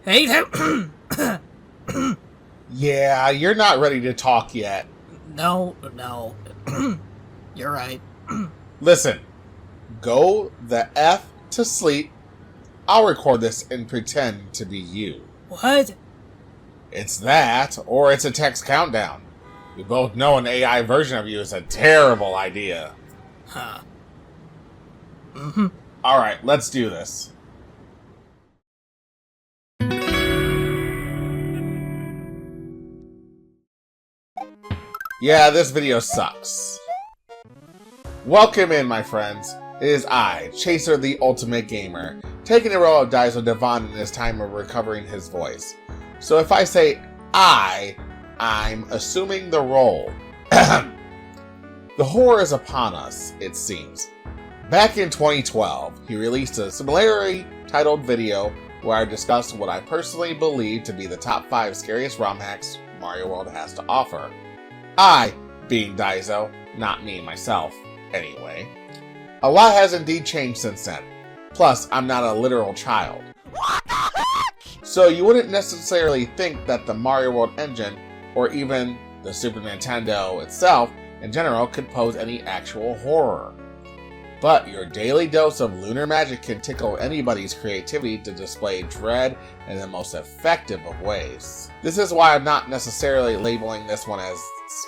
Hate him. Yeah, you're not ready to talk yet. No. You're right. Listen, go the F to sleep. I'll record this and pretend to be you. What? It's that, or it's a text countdown. We both know an AI version of you is a terrible idea. Huh. Alright, let's do this. Yeah, this video sucks. Welcome in, my friends. It is I, Chaser the Ultimate Gamer, taking the role of Daizo Devon in this time of recovering his voice. So if I say I'm assuming the role. The horror is upon us, it seems. Back in 2012, he released a similarly titled video where I discussed what I personally believe to be the top 5 scariest ROM hacks Mario World has to offer. I, being Daizo, not me myself, anyway. A lot has indeed changed since then. Plus, I'm not a literal child. What the heck? So you wouldn't necessarily think that the Mario World engine, or even the Super Nintendo itself in general, could pose any actual horror. But your daily dose of lunar magic can tickle anybody's creativity to display dread in the most effective of ways. This is why I'm not necessarily labeling this one as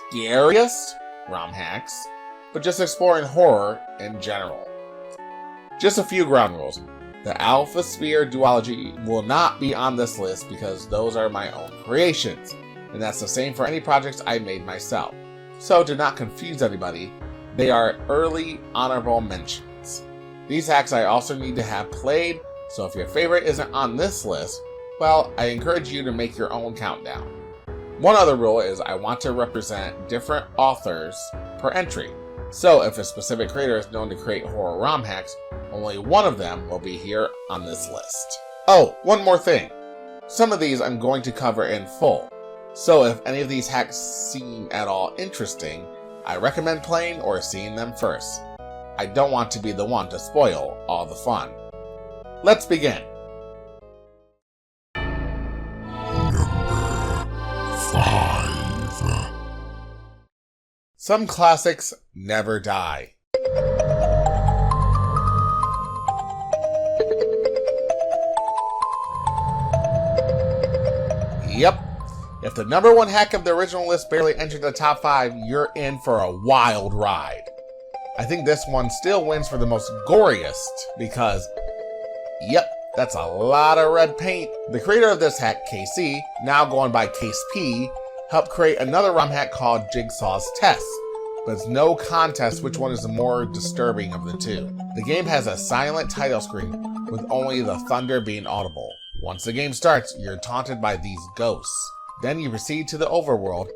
Scariest ROM hacks, but just exploring horror in general. Just a few ground rules. The Alpha Sphere duology will not be on this list because those are my own creations, and that's the same for any projects I made myself. So to not confuse anybody, they are early honorable mentions. These hacks I also need to have played, so if your favorite isn't on this list, well, I encourage you to make your own countdown. One other rule is I want to represent different authors per entry. So if a specific creator is known to create horror ROM hacks, only one of them will be here on this list. Oh, one more thing. Some of these I'm going to cover in full. So if any of these hacks seem at all interesting, I recommend playing or seeing them first. I don't want to be the one to spoil all the fun. Let's begin. Number 5. Some classics never die. Yep. If the number 1 hack of the original list barely entered the top 5, you're in for a wild ride. I think this one still wins for the most goriest because, yep, that's a lot of red paint. The creator of this hack, KC, now going by Case P, helped create another ROM hack called Jigsaw's Test, but it's no contest which one is the more disturbing of the two. The game has a silent title screen with only the thunder being audible. Once the game starts, you're taunted by these ghosts. Then you proceed to the overworld.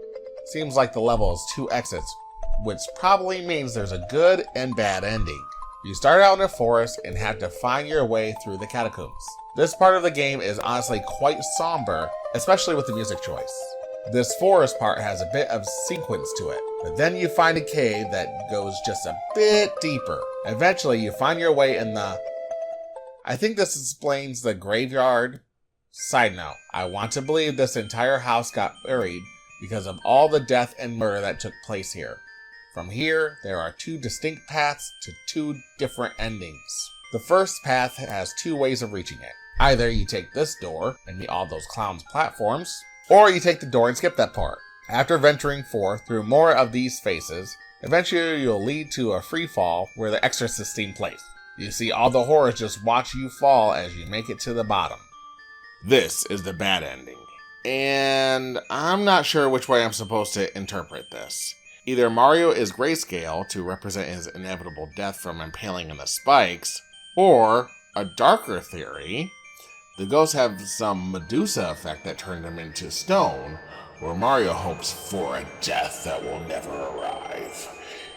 Seems like the level has 2 exits, which probably means there's a good and bad ending. You start out in a forest and have to find your way through the catacombs. This part of the game is honestly quite somber, especially with the music choice. This forest part has a bit of sequence to it, but then you find a cave that goes just a bit deeper. Eventually you find your way in the... I think this explains the graveyard. Side note, I want to believe this entire house got buried because of all the death and murder that took place here. From here, there are 2 distinct paths to 2 different endings. The first path has 2 ways of reaching it. Either you take this door and meet all those clowns' platforms, or you take the door and skip that part. After venturing forth through more of these phases, eventually you'll lead to a free fall where the exorcist scene plays. You see all the horrors just watch you fall as you make it to the bottom. This is the bad ending, and I'm not sure which way I'm supposed to interpret this. Either Mario is grayscale to represent his inevitable death from impaling in the spikes, or, a darker theory, the ghosts have some Medusa effect that turned him into stone, where Mario hopes for a death that will never arrive.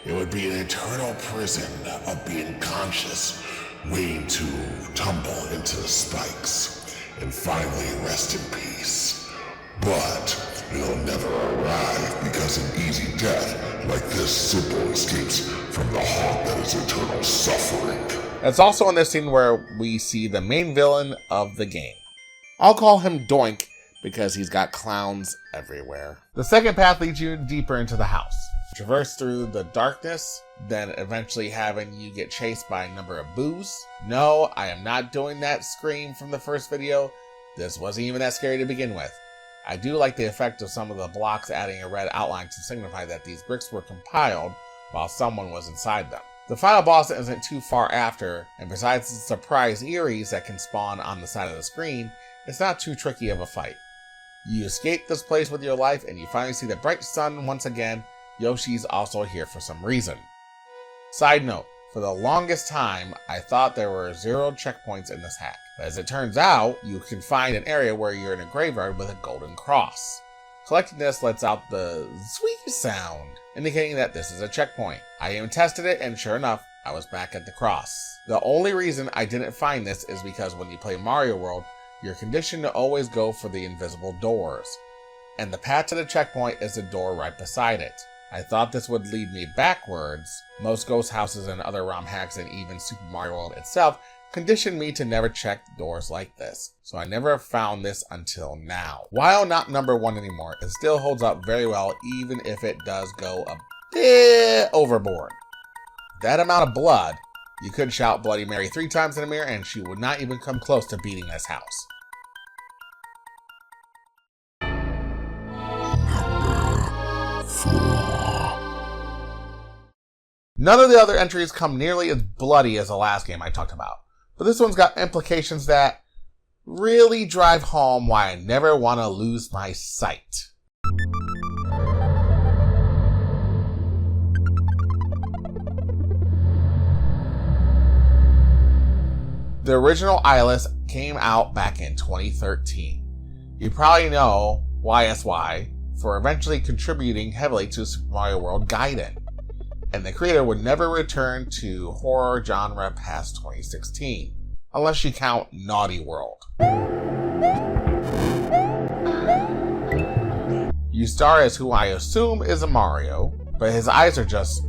It would be an eternal prison of being conscious, waiting to tumble into the spikes and finally rest in peace. But it'll never arrive because an easy death like this simple escapes from the heart that is eternal suffering. That's also in this scene where we see the main villain of the game. I'll call him Doink because he's got clowns everywhere. The second path leads you deeper into the house. Traverse through the darkness, then eventually having you get chased by a number of boos. No, I am not doing that scream from the first video. This wasn't even that scary to begin with. I do like the effect of some of the blocks adding a red outline to signify that these bricks were compiled while someone was inside them. The final boss isn't too far after, and besides the surprise Eries that can spawn on the side of the screen, it's not too tricky of a fight. You escape this place with your life and you finally see the bright sun once again. Yoshi's also here for some reason. Side note, for the longest time, I thought there were 0 checkpoints in this hack. But as it turns out, you can find an area where you're in a graveyard with a golden cross. Collecting this lets out the sweet sound, indicating that this is a checkpoint. I even tested it, and sure enough, I was back at the cross. The only reason I didn't find this is because when you play Mario World, you're conditioned to always go for the invisible doors. And the path to the checkpoint is the door right beside it. I thought this would lead me backwards. Most ghost houses and other ROM hacks and even Super Mario World itself conditioned me to never check doors like this, so I never found this until now. While not number 1 anymore, it still holds up very well even if it does go a bit overboard. That amount of blood, you could shout Bloody Mary 3 times in a mirror and she would not even come close to beating this house. None of the other entries come nearly as bloody as the last game I talked about, but this one's got implications that really drive home why I never want to lose my sight. The original IGGY'S came out back in 2013. You probably know YSY for eventually contributing heavily to Super Mario World Gaiden, and the creator would never return to horror genre past 2016, unless you count Naughty World. You star as who I assume is a Mario, but his eyes are just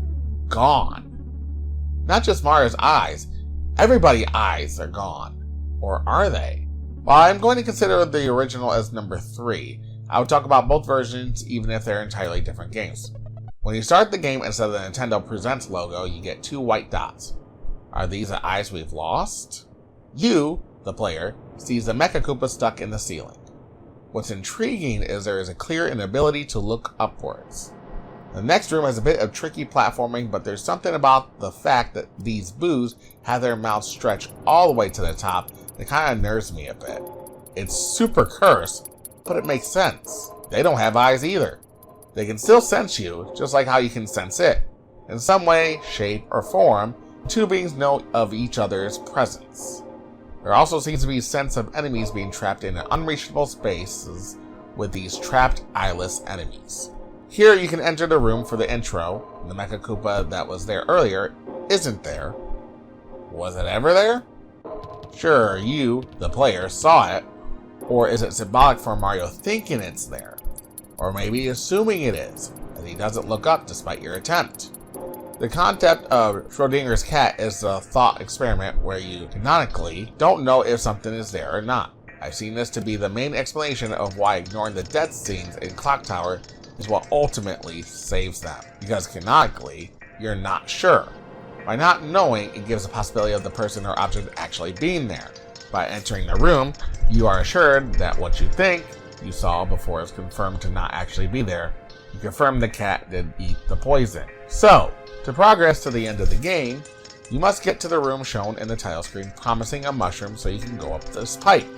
gone. Not just Mario's eyes, everybody's eyes are gone. Or are they? While I'm going to consider the original as number 3, I would talk about both versions even if they're entirely different games. When you start the game, instead of the Nintendo Presents logo, you get 2 white dots. Are these the eyes we've lost? You, the player, sees the Mecha Koopa stuck in the ceiling. What's intriguing is there is a clear inability to look upwards. The next room has a bit of tricky platforming, but there's something about the fact that these boos have their mouths stretched all the way to the top that kind of nerves me a bit. It's super cursed, but it makes sense. They don't have eyes either. They can still sense you, just like how you can sense it. In some way, shape, or form, 2 beings know of each other's presence. There also seems to be a sense of enemies being trapped in unreachable spaces with these trapped eyeless enemies. Here you can enter the room for the intro. The Mecha Koopa that was there earlier isn't there. Was it ever there? Sure, you, the player, saw it. Or is it symbolic for Mario thinking it's there? Or maybe assuming it is, and he doesn't look up despite your attempt. The concept of Schrodinger's cat is a thought experiment where you canonically don't know if something is there or not. I've seen this to be the main explanation of why ignoring the death scenes in Clock Tower is what ultimately saves them, because canonically, you're not sure. By not knowing, it gives the possibility of the person or object actually being there. By entering the room, you are assured that what you think you saw before is confirmed to not actually be there. You confirm the cat did eat the poison. So, to progress to the end of the game, you must get to the room shown in the title screen promising a mushroom so you can go up this pipe.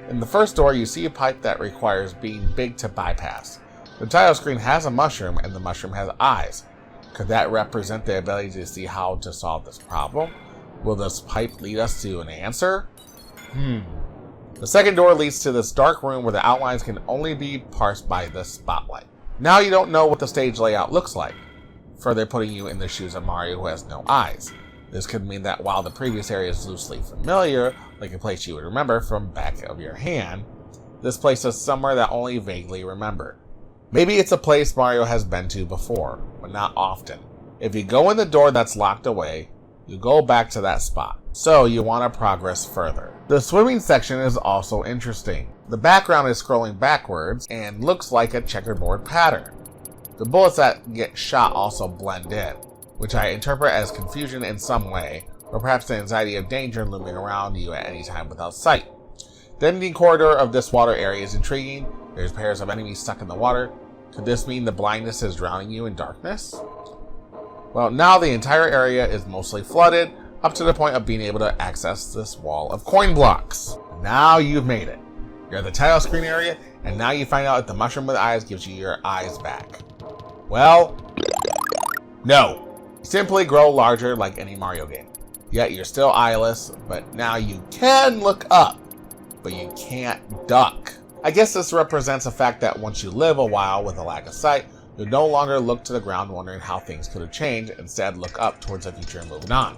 In the first door, you see a pipe that requires being big to bypass. The title screen has a mushroom and the mushroom has eyes. Could that represent the ability to see how to solve this problem? Will this pipe lead us to an answer? The second door leads to this dark room where the outlines can only be parsed by the spotlight. Now you don't know what the stage layout looks like, further putting you in the shoes of Mario who has no eyes. This could mean that while the previous area is loosely familiar, like a place you would remember from back of your hand, this place is somewhere that only vaguely remembered. Maybe it's a place Mario has been to before, but not often. If you go in the door that's locked away, you go back to that spot. So you want to progress further. The swimming section is also interesting. The background is scrolling backwards and looks like a checkerboard pattern. The bullets that get shot also blend in, which I interpret as confusion in some way, or perhaps the anxiety of danger looming around you at any time without sight. The ending corridor of this water area is intriguing. There's pairs of enemies stuck in the water. Could this mean the blindness is drowning you in darkness? Well, now the entire area is mostly flooded, up to the point of being able to access this wall of coin blocks. Now you've made it. You're at the title screen area, and now you find out if the mushroom with eyes gives you your eyes back. Well, no. You simply grow larger like any Mario game. Yet you're still eyeless, but now you can look up, but you can't duck. I guess this represents the fact that once you live a while with a lack of sight, you'll no longer look to the ground wondering how things could have changed, instead look up towards the future and moving on.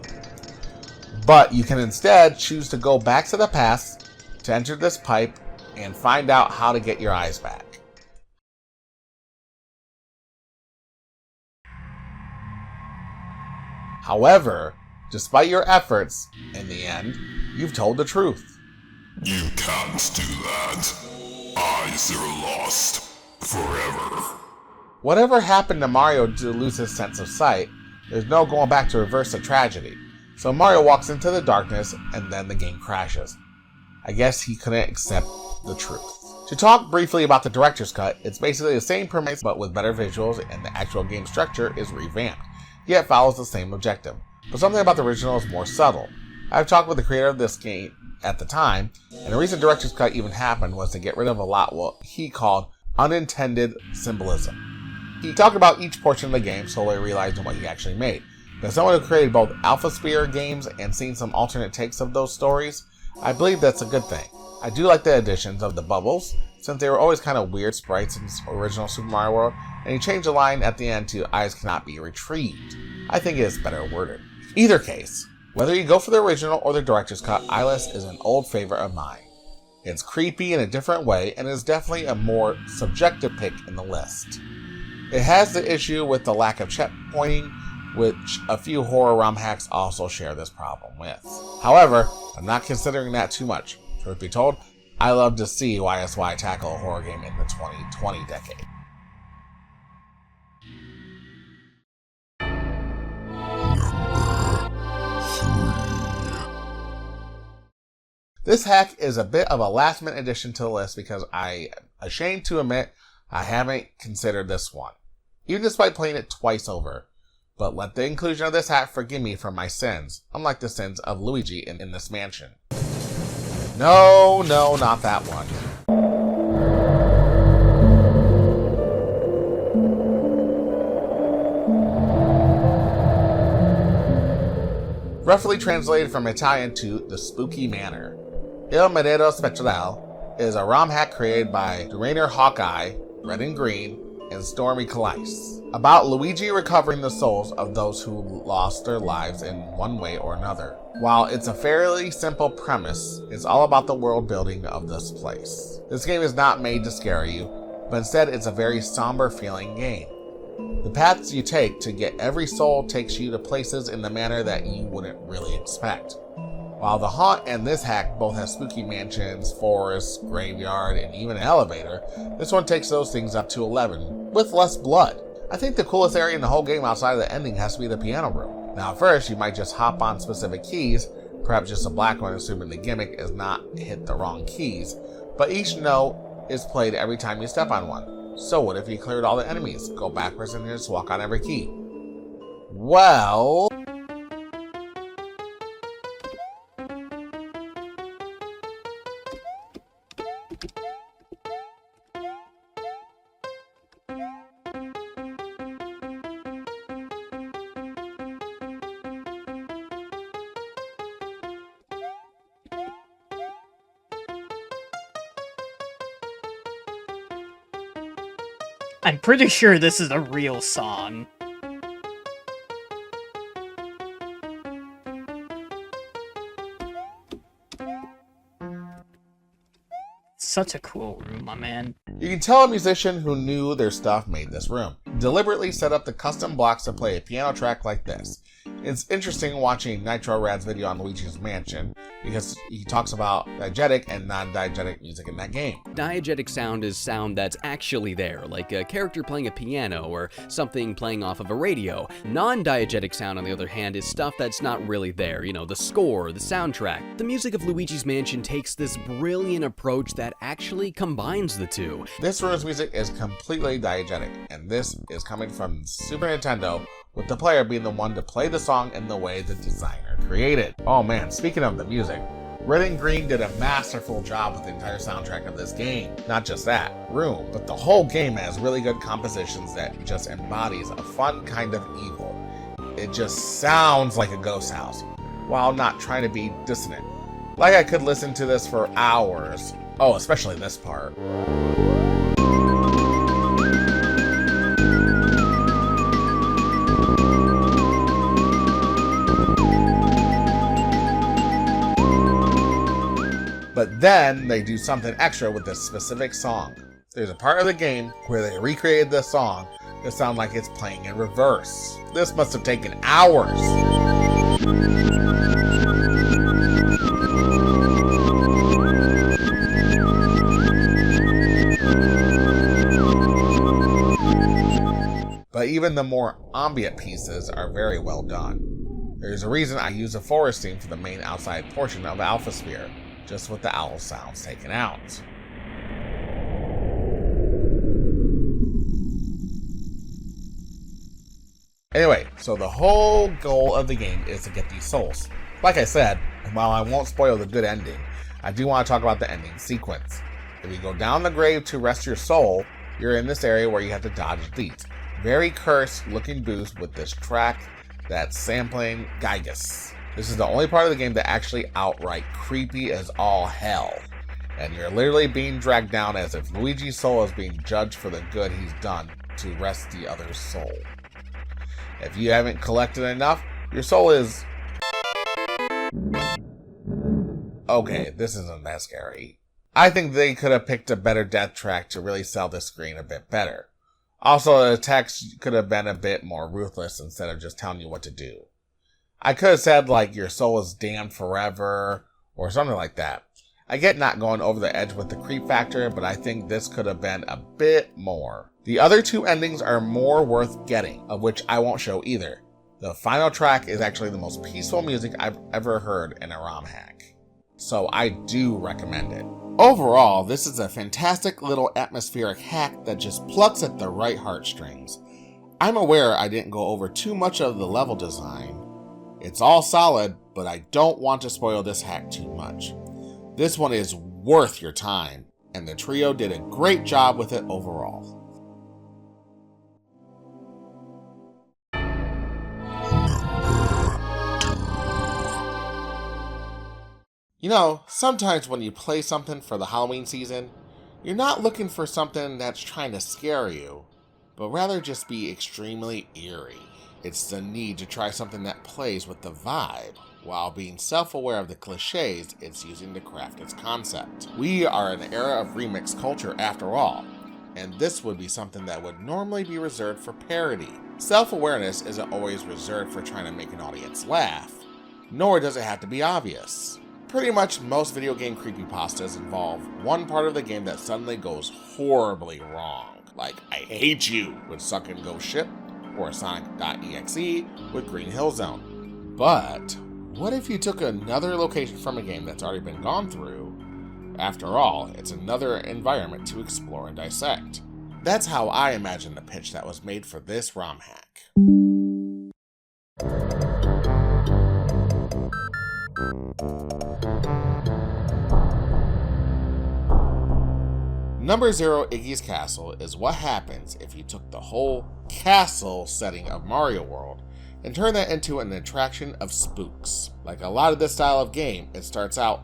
But you can instead choose to go back to the past, to enter this pipe, and find out how to get your eyes back. However, despite your efforts, in the end, you've told the truth. You can't do that. Eyes are lost forever. Whatever happened to Mario to lose his sense of sight, there's no going back to reverse the tragedy. So Mario walks into the darkness, and then the game crashes. I guess he couldn't accept the truth. To talk briefly about the director's cut, it's basically the same premise but with better visuals, and the actual game structure is revamped, yet follows the same objective. But something about the original is more subtle. I've talked with the creator of this game at the time, and the reason director's cut even happened was to get rid of a lot what he called unintended symbolism. He talked about each portion of the game, slowly realizing what he actually made. As someone who created both Alpha Sphere games and seen some alternate takes of those stories, I believe that's a good thing. I do like the additions of the bubbles, since they were always kind of weird sprites in original Super Mario World, and he changed the line at the end to "eyes cannot be retrieved." I think it is better worded. Either case, whether you go for the original or the director's cut, Eyeless is an old favorite of mine. It's creepy in a different way, and is definitely a more subjective pick in the list. It has the issue with the lack of checkpointing, which a few horror ROM hacks also share this problem with. However, I'm not considering that too much. Truth be told, I love to see YSY tackle a horror game in the 2020 decade. This hack is a bit of a last-minute addition to the list because I'm ashamed to admit I haven't considered this one, even despite playing it twice over. But let the inclusion of this hack forgive me for my sins, unlike the sins of Luigi in this mansion. No, not that one. Roughly translated from Italian to the Spooky Manor, Il Medero Speciale is a ROM hack created by Durainer Hawkeye, Red and Green, and Stormy Callice, about Luigi recovering the souls of those who lost their lives in one way or another. While it's a fairly simple premise, it's all about the world building of this place. This game is not made to scare you, but instead it's a very somber feeling game. The paths you take to get every soul takes you to places in the manner that you wouldn't really expect. While the haunt and this hack both have spooky mansions, forests, graveyard, and even an elevator, this one takes those things up to 11, with less blood. I think the coolest area in the whole game outside of the ending has to be the piano room. Now at first you might just hop on specific keys, perhaps just a black one assuming the gimmick is not hit the wrong keys, but each note is played every time you step on one. So what if you cleared all the enemies? Go backwards and just walk on every key. Well... I'm pretty sure this is a real song. Such a cool room, my man. You can tell a musician who knew their stuff made this room. Deliberately set up the custom blocks to play a piano track like this. It's interesting watching Nitro Rad's video on Luigi's Mansion because he talks about diegetic and non-diegetic music in that game. Diegetic sound is sound that's actually there, like a character playing a piano or something playing off of a radio. Non-diegetic sound, on the other hand, is stuff that's not really there, you know, the score, the soundtrack. The music of Luigi's Mansion takes this brilliant approach that actually combines the two. This room's music is completely diegetic, and this is coming from Super Nintendo, with the player being the one to play the song in the way the designer created. Oh man, speaking of the music, Red and Green did a masterful job with the entire soundtrack of this game. Not just that room, but the whole game has really good compositions that just embodies a fun kind of evil. It just sounds like a ghost house, while not trying to be dissonant. Like I could listen to this for hours. Oh, especially this part. But then they do something extra with this specific song. There's a part of the game where they recreated the song that sounds like it's playing in reverse. This must have taken hours. But even the more ambient pieces are very well done. There's a reason I use a forest theme for the main outside portion of Alpha Sphere, just with the owl sounds taken out. Anyway, so the whole goal of the game is to get these souls. Like I said, while I won't spoil the good ending, I do want to talk about the ending sequence. If you go down the grave to rest your soul, you're in this area where you have to dodge these very cursed looking booths with this track that's sampling IGGY'S. This is the only part of the game that actually outright creepy as all hell. And you're literally being dragged down as if Luigi's soul is being judged for the good he's done to rest the other's soul. If you haven't collected enough, your soul is... Okay, this isn't that scary. I think they could have picked a better death track to really sell this screen a bit better. Also, the text could have been a bit more ruthless instead of just telling you what to do. I could have said, like, your soul is damned forever, or something like that. I get not going over the edge with the creep factor, but I think this could have been a bit more. The other two endings are more worth getting, of which I won't show either. The final track is actually the most peaceful music I've ever heard in a ROM hack, so I do recommend it. Overall, this is a fantastic little atmospheric hack that just plucks at the right heartstrings. I'm aware I didn't go over too much of the level design. It's all solid, but I don't want to spoil this hack too much. This one is worth your time, and the trio did a great job with it overall. You know, sometimes when you play something for the Halloween season, you're not looking for something that's trying to scare you, but rather just be extremely eerie. It's the need to try something that plays with the vibe, while being self-aware of the cliches it's using to craft its concept. We are an era of remix culture after all, and this would be something that would normally be reserved for parody. Self-awareness isn't always reserved for trying to make an audience laugh, nor does it have to be obvious. Pretty much most video game creepypastas involve one part of the game that suddenly goes horribly wrong, like I Hate You with Suck and Go Ship, or Sonic.exe with Green Hill Zone. But what if you took another location from a game that's already been gone through? After all, it's another environment to explore and dissect. That's how I imagine the pitch that was made for this ROM hack. Number 0, Iggy's Castle, is what happens if you took the whole castle setting of Mario World and turned that into an attraction of spooks. Like a lot of this style of game, it starts out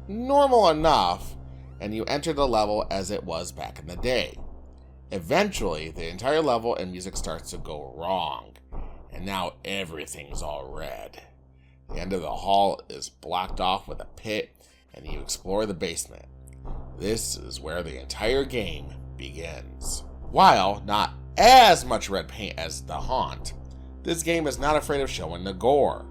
normal enough, and you enter the level as it was back in the day. Eventually, the entire level and music starts to go wrong, and now everything's all red. The end of the hall is blocked off with a pit, and you explore the basement. This is where the entire game begins. While not as much red paint as the Haunt, this game is not afraid of showing the gore.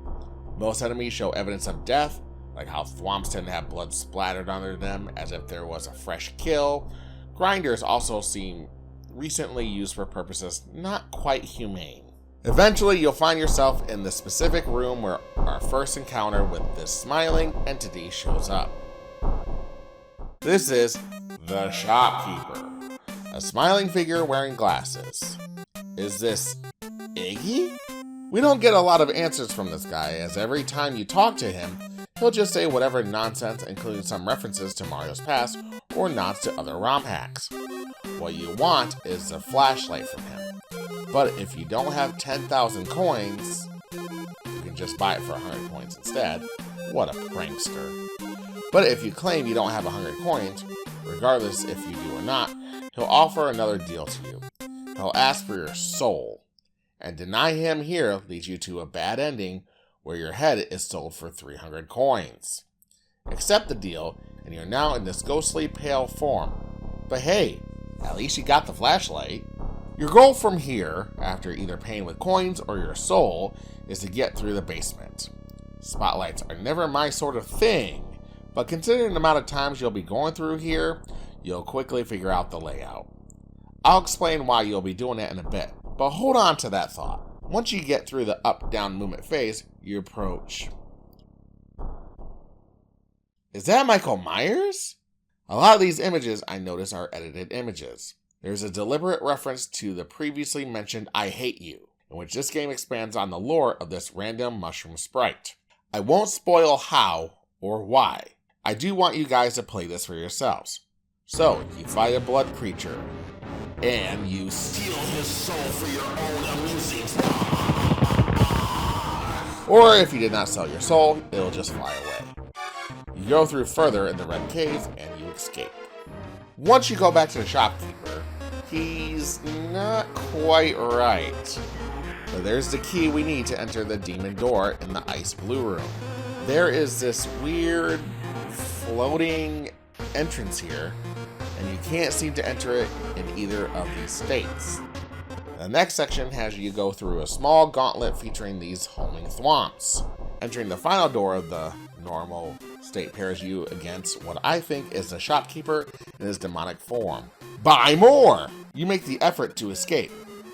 Most enemies show evidence of death, like how thwomps tend to have blood splattered under them as if there was a fresh kill. Grinders also seem recently used for purposes not quite humane. Eventually, you'll find yourself in the specific room where our first encounter with this smiling entity shows up. This is the shopkeeper, a smiling figure wearing glasses. Is this Iggy? We don't get a lot of answers from this guy, as every time you talk to him, he'll just say whatever nonsense, including some references to Mario's past or nods to other ROM hacks. What you want is a flashlight from him. But if you don't have 10,000 coins, you can just buy it for 100 coins instead. What a prankster. But if you claim you don't have 100 coins, regardless if you do or not, he'll offer another deal to you. He'll ask for your soul. And deny him here leads you to a bad ending where your head is sold for 300 coins. Accept the deal, and you're now in this ghostly pale form. But hey, at least you got the flashlight. Your goal from here, after either paying with coins or your soul, is to get through the basement. Spotlights are never my sort of thing, but considering the amount of times you'll be going through here, you'll quickly figure out the layout. I'll explain why you'll be doing it in a bit, but hold on to that thought. Once you get through the up-down movement phase, you approach. Is that Michael Myers? A lot of these images I notice are edited images. There's a deliberate reference to the previously mentioned I Hate You, in which this game expands on the lore of this random mushroom sprite. I won't spoil how or why. I do want you guys to play this for yourselves. So, you fight a blood creature, and you steal his soul for your own amusement. Or if you did not sell your soul, it'll just fly away. You go through further in the red cave, and you escape. Once you go back to the shopkeeper, he's not quite right. But there's the key we need to enter the demon door in the ice blue room. There is this weird floating entrance here, and you can't seem to enter it in either of these states. The next section has you go through a small gauntlet featuring these homing thwomps. Entering the final door of the normal state pairs you against what I think is the shopkeeper in his demonic form. Buy more! You make the effort to escape,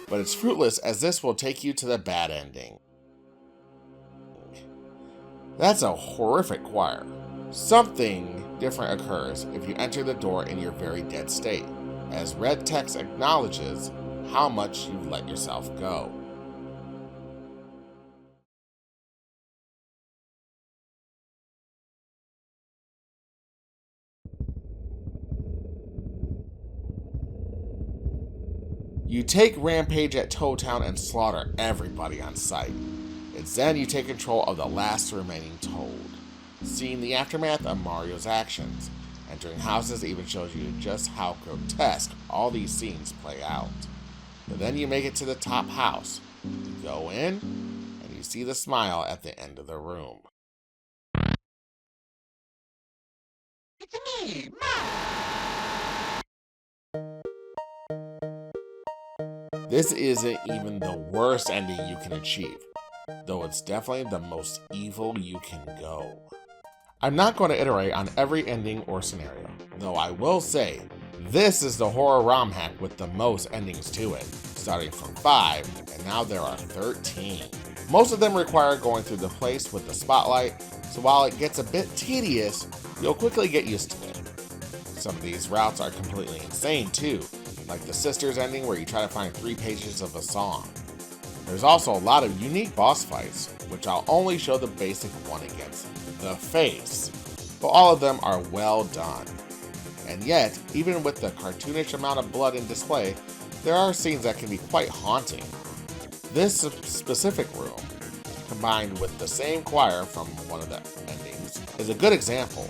but it's fruitless as this will take you to the bad ending. That's a horrific choir. Something different occurs if you enter the door in your very dead state, as red text acknowledges how much you've let yourself go. You take Rampage at Toad Town and slaughter everybody on sight. It's then you take control of the last remaining Toad. Seeing the aftermath of Mario's actions, entering houses even shows you just how grotesque all these scenes play out. But then you make it to the top house. You go in, and you see the smile at the end of the room. It's me, This isn't even the worst ending you can achieve, though it's definitely the most evil you can go. I'm not going to iterate on every ending or scenario, though I will say, this is the horror ROM hack with the most endings to it, starting from 5, and now there are 13. Most of them require going through the place with the spotlight, so while it gets a bit tedious, you'll quickly get used to it. Some of these routes are completely insane too, like the Sisters ending where you try to find 3 pages of a song. There's also a lot of unique boss fights, which I'll only show the basic one against the face, but all of them are well done. And yet, even with the cartoonish amount of blood in display, there are scenes that can be quite haunting. This specific room, combined with the same choir from one of the endings, is a good example.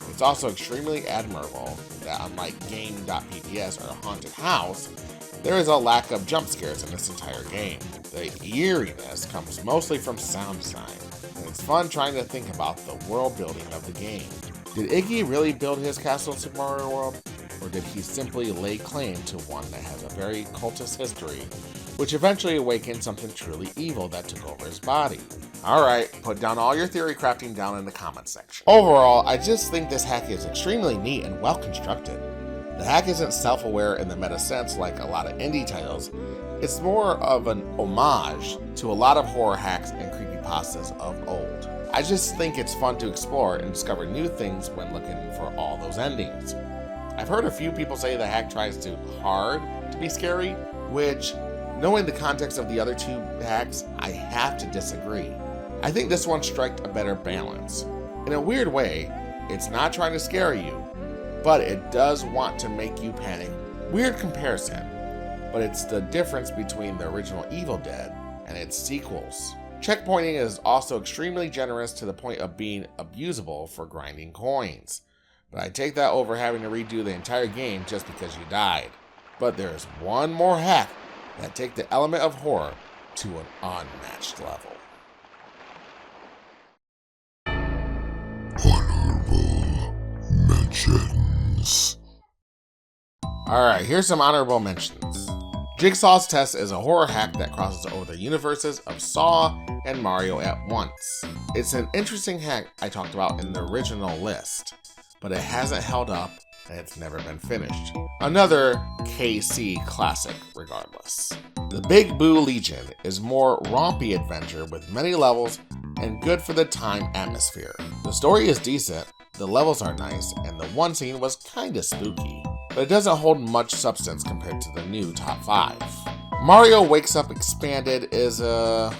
It's also extremely admirable that unlike Game.pps or Haunted House, there is a lack of jump scares in this entire game. The eeriness comes mostly from sound design, and it's fun trying to think about the world building of the game. Did Iggy really build his castle in Super Mario World, or did he simply lay claim to one that has a very cultist history which eventually awakened something truly evil that took over his body. Alright, put down all your theory crafting down in the comments section. Overall, I just think this hack is extremely neat and well constructed. The hack isn't self-aware in the meta sense like a lot of indie titles. It's more of an homage to a lot of horror hacks and creepypastas of old. I just think it's fun to explore and discover new things when looking for all those endings. I've heard a few people say the hack tries too hard to be scary, which, knowing the context of the other two hacks, I have to disagree. I think this one struck a better balance. In a weird way, it's not trying to scare you, but it does want to make you panic. Weird comparison, but it's the difference between the original Evil Dead and its sequels. Checkpointing is also extremely generous to the point of being abusable for grinding coins, but I take that over having to redo the entire game just because you died. But there's one more hack that take the element of horror to an unmatched level. Honourable Mentions. Alright, here's some honorable mentions. Jigsaw's Test is a horror hack that crosses over the universes of Saw and Mario at once. It's an interesting hack I talked about in the original list, but it hasn't held up and it's never been finished. Another KC classic regardless. The Big Boo Legion is more rompy adventure with many levels and good for the time atmosphere. The story is decent, the levels are nice, and the one scene was kinda spooky, but it doesn't hold much substance compared to the new top 5. Mario Wakes Up Expanded is a,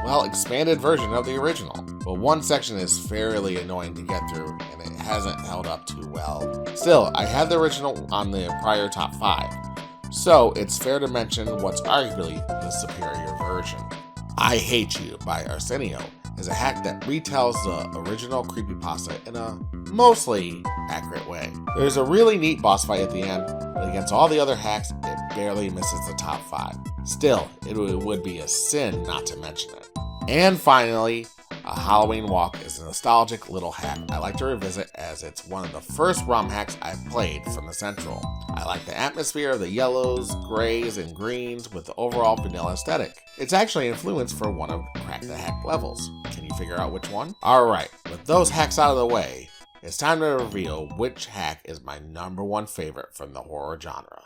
well, expanded version of the original, but one section is fairly annoying to get through and it hasn't held up too well. Still, I had the original on the prior top 5, so it's fair to mention what's arguably the superior version. I Hate You by Arsenio is a hack that retells the original creepypasta in a mostly accurate way. There's a really neat boss fight at the end, but against all the other hacks, it barely misses the top 5. Still, it would be a sin not to mention it. And finally, A Halloween Walk is a nostalgic little hack I like to revisit as it's one of the first ROM hacks I've played from the Central. I like the atmosphere of the yellows, grays, and greens with the overall vanilla aesthetic. It's actually influenced for one of Crack the Hack levels. Can you figure out which one? Alright, with those hacks out of the way, it's time to reveal which hack is my #1 favorite from the horror genre.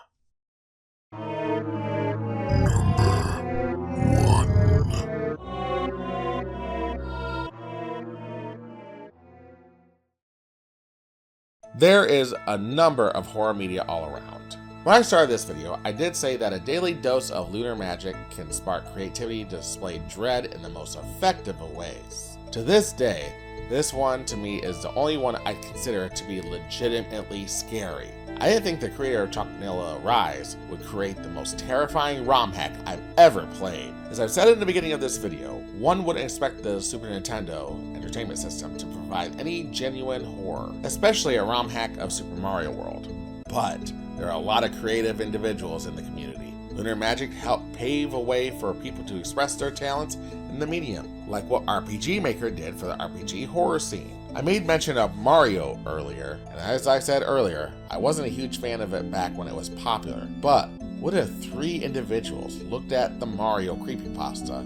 There is a number of horror media all around. When I started this video, I did say that a daily dose of lunar magic can spark creativity to display dread in the most effective of ways. To this day, this one to me is the only one I consider to be legitimately scary. I didn't think the creator of Chocolate Rise would create the most terrifying ROM hack I've ever played. As I've said in the beginning of this video, one wouldn't expect the Super Nintendo Entertainment System to provide any genuine horror, especially a ROM hack of Super Mario World. But there are a lot of creative individuals in the community. Lunar Magic helped pave a way for people to express their talents in the medium, like what RPG Maker did for the RPG horror scene. I made mention of Mario earlier, and as I said earlier, I wasn't a huge fan of it back when it was popular, but what if 3 individuals looked at the Mario creepypasta,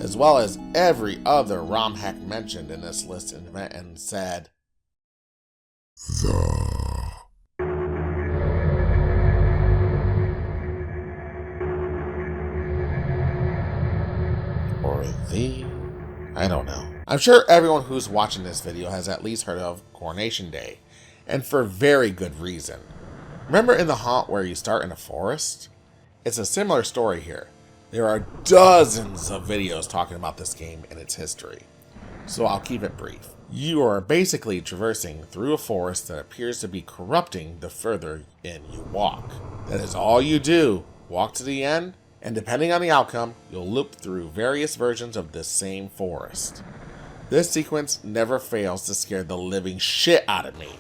as well as every other ROM hack mentioned in this list and said, or the, I don't know. I'm sure everyone who's watching this video has at least heard of Coronation Day, and for very good reason. Remember in The Haunt where you start in a forest? It's a similar story here. There are dozens of videos talking about this game and its history, so I'll keep it brief. You are basically traversing through a forest that appears to be corrupting the further in you walk. That is all you do. Walk to the end, and depending on the outcome, you'll loop through various versions of this same forest. This sequence never fails to scare the living shit out of me.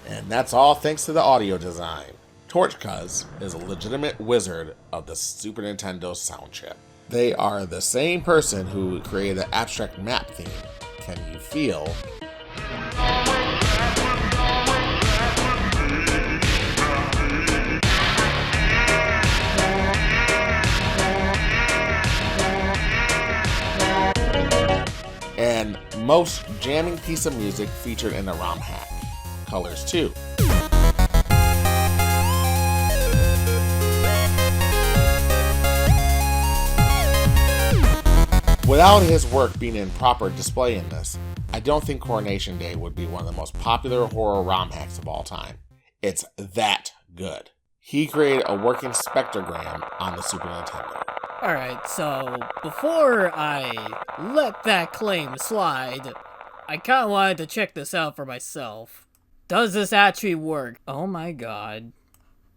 And that's all thanks to the audio design. TorchCuz is a legitimate wizard of the Super Nintendo sound chip. They are the same person who created the abstract map theme, Can You Feel? most jamming piece of music featured in a ROM hack. Colors 2. Without his work being in proper display in this, I don't think Coronation Day would be one of the most popular horror ROM hacks of all time. It's that good. He created a working spectrogram on the Super Nintendo. Alright, so before I let that claim slide, I kinda wanted to check this out for myself. Does this actually work? Oh my god.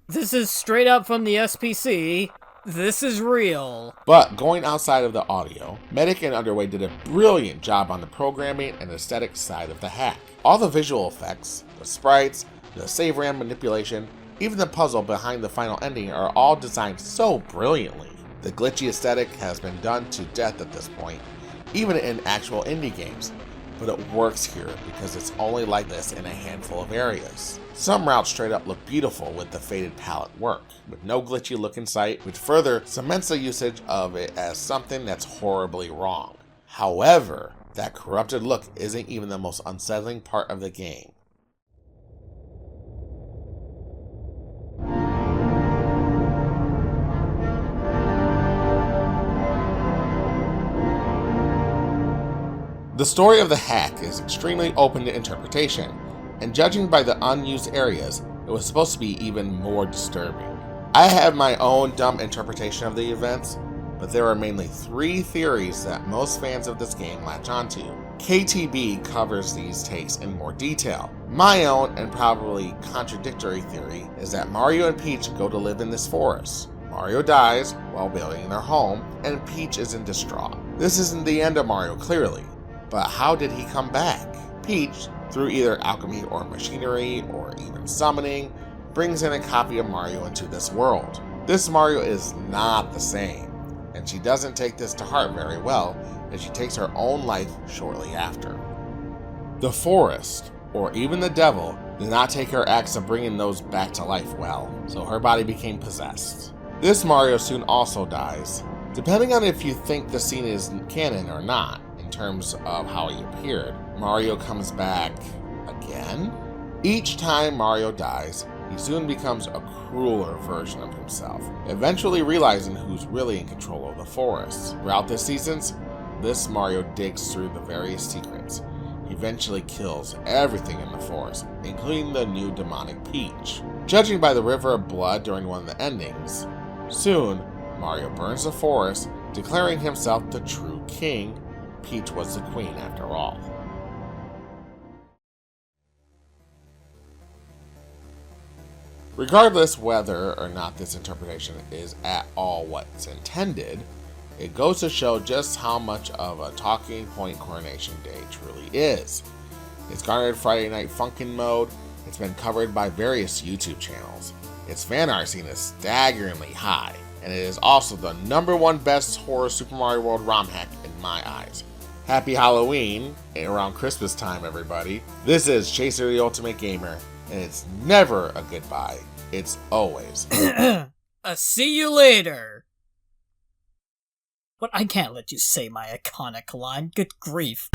This is straight up from the SPC. This is real. But going outside of the audio, Medic and Underway did a brilliant job on the programming and aesthetic side of the hack. All the visual effects, the sprites, the save RAM manipulation, even the puzzle behind the final ending are all designed so brilliantly. The glitchy aesthetic has been done to death at this point, even in actual indie games, but it works here because it's only like this in a handful of areas. Some routes straight up look beautiful with the faded palette work, with no glitchy look in sight, which further cements the usage of it as something that's horribly wrong. However, that corrupted look isn't even the most unsettling part of the game. The story of the hack is extremely open to interpretation, and judging by the unused areas, it was supposed to be even more disturbing. I have my own dumb interpretation of the events, but there are mainly 3 theories that most fans of this game latch onto. KTB covers these takes in more detail. My own, and probably contradictory theory, is that Mario and Peach go to live in this forest. Mario dies while building their home, and Peach isn't distraught. This isn't the end of Mario, clearly. But how did he come back? Peach, through either alchemy or machinery or even summoning, brings in a copy of Mario into this world. This Mario is not the same, and she doesn't take this to heart very well, as she takes her own life shortly after. The forest, or even the devil, did not take her acts of bringing those back to life well, so her body became possessed. This Mario soon also dies, depending on if you think the scene is canon or not. In terms of how he appeared, Mario comes back again? Each time Mario dies, he soon becomes a crueler version of himself, eventually realizing who's really in control of the forest. Throughout the seasons, this Mario digs through the various secrets. He eventually kills everything in the forest, including the new demonic Peach. Judging by the river of blood during one of the endings, soon Mario burns the forest, declaring himself the true king. Peach was the queen after all. Regardless whether or not this interpretation is at all what's intended, it goes to show just how much of a talking point Coronation Day truly is. It's garnered Friday Night Funkin' mode, it's been covered by various YouTube channels, its fan art scene is staggeringly high, and it is also the #1 best horror Super Mario World ROM hack in my eyes. Happy Halloween, around Christmas time, everybody. This is Chaser the Ultimate Gamer, and it's never a goodbye. It's always See you later. But I can't let you say my iconic line. Good grief.